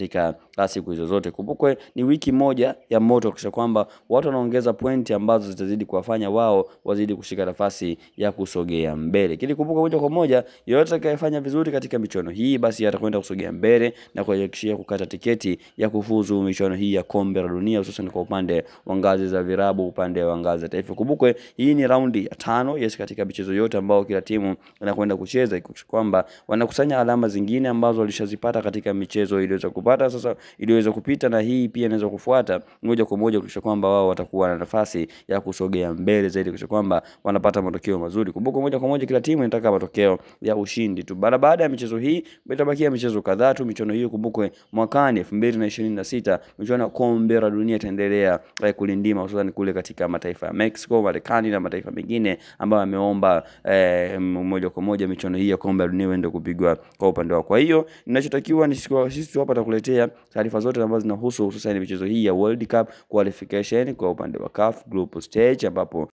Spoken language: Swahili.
katika siku hizo zote. Kumbukwe ni wiki moja ya moto kisha kwamba watu wanaongeza pointi ambazo zitazidi kuwafanya wao wazidi kushika nafasi ya kusogea mbele. Kile kumbuka moja kwa moja yote atakayefanya vizuri katika michuano hii basi atakwenda kusogea mbele na kuhakikishia kukata tiketi ya kufuzu michuano hii ya kombe la dunia, hususan kwa upande wa ngazi za virabu, upande wa ngazi za taifa. Kumbukwe hii ni raundi ya 5 katika michezo yote ambao kila timu inakwenda kucheza, kwamba wanakusanya alama zingine ambazo walishazipata katika michezo iliyoweza kupata sasa iliyoweza kupita, na hii pia inaweza kufuata moja kwa moja kisha kwamba wao watakuwa na nafasi ya kusogea mbele zaidi kisha kwamba wanapata matokeo mazuri. Kumbuka moja kwa moja kila timu inataka matokeo ya ushindi tu. Baada ya michezo hii itabakia michezo kadhaa tu. Michuano hiyo kumbukwe mwakani 2026 michuano ya kombe la dunia itaendelea kulindima, hususan kule katika mataifa ya Mexico, Marekani na mataifa mengine ambayo yameomba moja kwa moja michuano hii ya kombe la dunia iende kupigwa kwa upande wao. Kwa hiyo ninachotakiwa ni sisi hapa tutakuletea taarifa zote ambazo zinahusu hususan michezo hii ya World Cup qualification kwa upande wa CAF group stage, ambapo